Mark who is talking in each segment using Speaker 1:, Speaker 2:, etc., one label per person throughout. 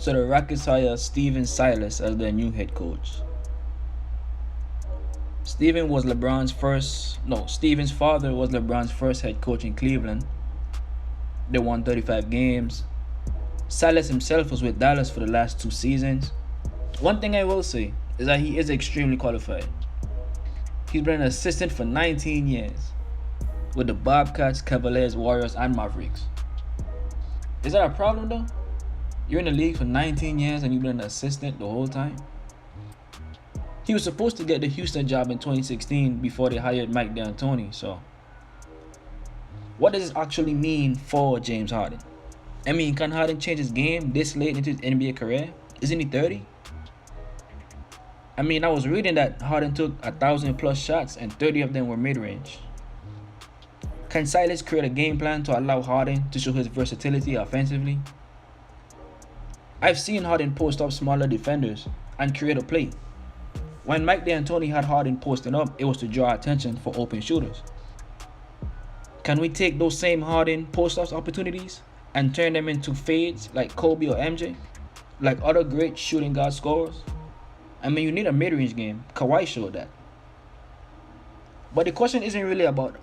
Speaker 1: So the Rockets hire SILAS as their new head coach. Stevens father was LeBron's first head coach in Cleveland. They won 35 games. Silas himself was with Dallas for the last 2 seasons. One thing I will say is that he is extremely qualified. He's been an assistant for 19 years with the Bobcats, Cavaliers, Warriors, and Mavericks. Is that a problem though? You're in the league for 19 years and you've been an assistant the whole time? He was supposed to get the Houston job in 2016 before they hired Mike D'Antoni, so what does this actually mean for James Harden? I mean, can Harden change his game this late into his NBA career? Isn't he 30? I mean, I was reading that Harden took 1,000 plus shots and 30 of them were mid-range. Can Silas create a game plan to allow Harden to show his versatility offensively? I've seen Harden post up smaller defenders and create a play. When Mike D'Antoni had Harden posting up, it was to draw attention for open shooters. Can we take those same Harden post-ups opportunities and turn them into fades like Kobe or MJ? Like other great shooting guard scorers? I mean, you need a mid-range game. Kawhi showed that. But the question isn't really about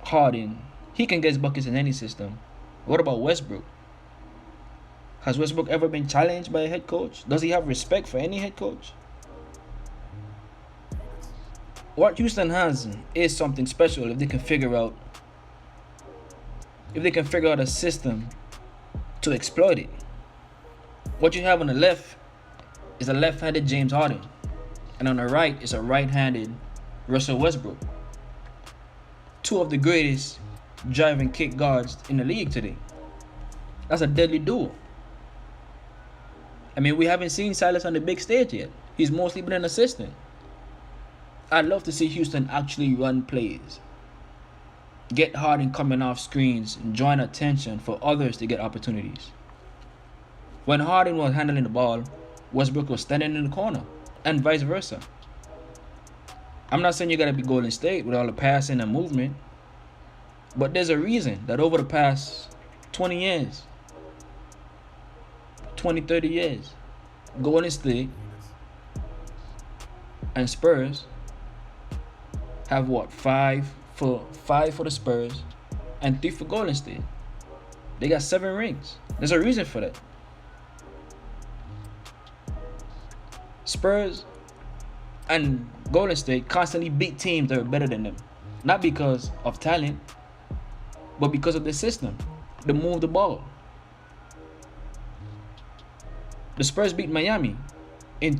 Speaker 1: Harden. He can get buckets in any system. What about Westbrook? Has Westbrook ever been challenged by a head coach? Does he have respect for any head coach? What Houston has is something special if they can figure out a system to exploit it. What you have on the left is a left-handed James Harden, and on the right is a right-handed Russell Westbrook. Two of the greatest drive and kick guards in the league today. That's a deadly duo. I mean, we haven't seen Silas on the big stage yet. He's mostly been an assistant. I'd love to see Houston actually run plays. Get Harden coming off screens and drawing attention for others to get opportunities. When Harden was handling the ball, Westbrook was standing in the corner, and vice versa. I'm not saying you gotta be Golden State with all the passing and movement, but there's a reason that over the past 20 years, 30 years, Golden State and Spurs have what, 5 for the Spurs and 3 for Golden State. They got 7 rings. There's a reason for that. Spurs and Golden State constantly beat teams that are better than them. Not because of talent, but because of the system. They move the ball. The Spurs beat Miami they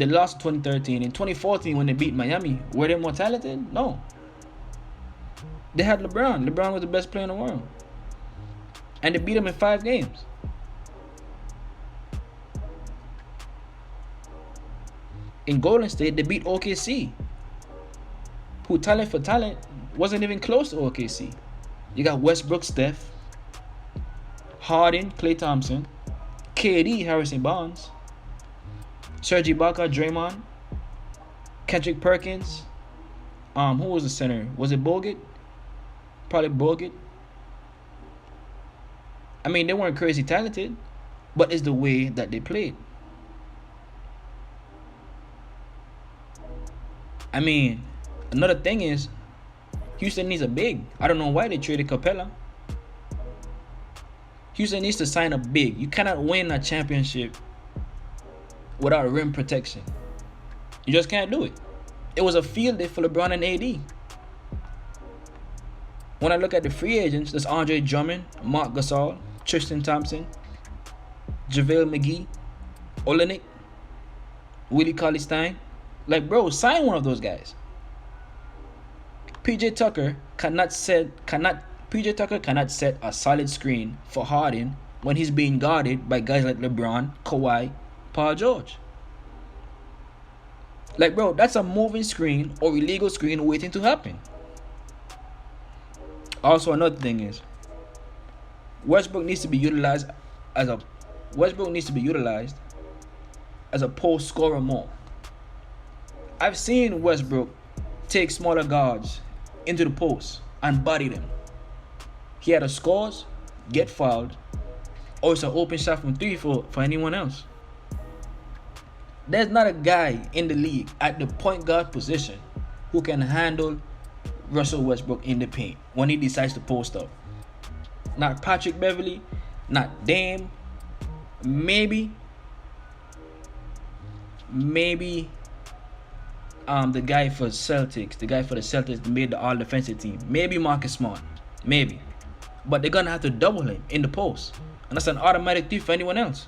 Speaker 1: lost in 2013. In 2014, when they beat Miami, were they more talented? No. They had LeBron. LeBron was the best player in the world. And they beat him in 5 games. In Golden State, they beat OKC, who talent for talent wasn't even close to OKC. You got Westbrook, Steph, Harden, Klay Thompson, KD, Harrison Barnes, Serge Ibaka, Draymond, Kendrick Perkins. Who was the center? Was it Bogut? Probably Bogut. I mean, they weren't crazy talented, but it's the way that they played. I mean, another thing is, Houston needs a big. I don't know why they traded Capella. Houston needs to sign a big. You cannot win a championship without rim protection. You just can't do it. It was a field day for LeBron and AD. When I look at the free agents, there's Andre Drummond, Mark Gasol, Tristan Thompson, JaVale McGee, Olenek, Willie Cauley-Stein. Like, bro, sign one of those guys. PJ Tucker cannot set a solid screen for Harden when he's being guarded by guys like LeBron, Kawhi, Paul George. Like, bro, that's a moving screen or illegal screen waiting to happen. Also, another thing is, Westbrook needs to be utilized as a post scorer more. I've seen Westbrook take smaller guards into the post and body them. He had to scores, get fouled, or it's an open shot from 3 for anyone else. There's not a guy in the league at the point guard position who can handle Russell Westbrook in the paint when he decides to post up. Not Patrick Beverly, not Dame, maybe the guy for Celtics, that made the all defensive team. Maybe Marcus Smart. Maybe. But they're gonna have to double him in the post. And that's an automatic 3 for anyone else.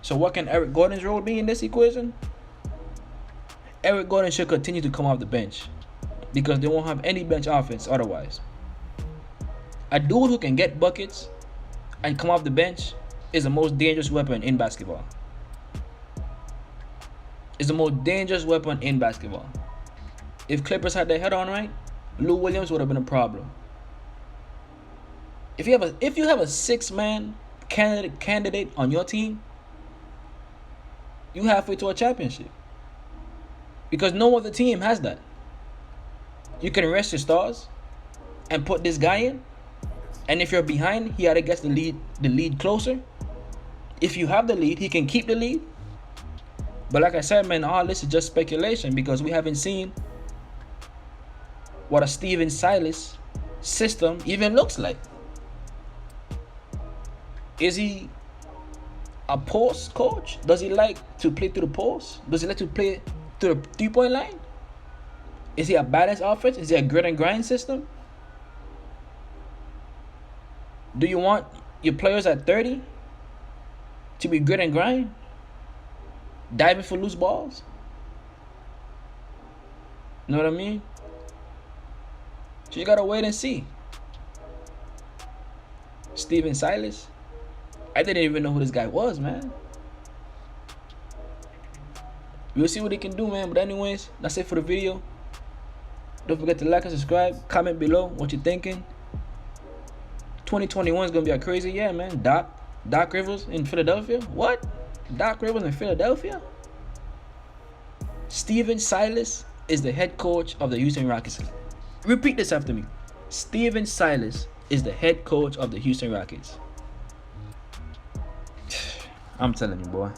Speaker 1: So what can Eric Gordon's role be in this equation? Eric Gordon should continue to come off the bench, because they won't have any bench offense otherwise. A dude who can get buckets and come off the bench is the most dangerous weapon in basketball. It's the most dangerous weapon in basketball. If Clippers had their head on right, Lou Williams would have been a problem. If you have a 6-man candidate on your team, you halfway to a championship. Because no other team has that. You can rest your stars and put this guy in. And if you're behind, he either gets the lead closer. If you have the lead, he can keep the lead. But like I said, man, all this is just speculation, because we haven't seen what a Stephen Silas system even looks like. Is he a post coach? Does he like to play through the post? Does he like to play through the 3-point line? Is he a balanced offense? Is he a grit and grind system? Do you want your players at 30 to be grit and grind? Diving for loose balls? You know what I mean? So you gotta wait and see. Stephen Silas, I didn't even know who this guy was, man. We'll see what he can do, man. But anyways, that's it for the video. Don't forget to like and subscribe. Comment below what you're thinking. 2021 is gonna be a crazy year, man. Doc Rivers in Philadelphia? What? Doc Rivers in Philadelphia? Stephen Silas is the head coach of the Houston Rockets. Repeat this after me. Stephen Silas is the head coach of the Houston Rockets. I'm telling you, boy.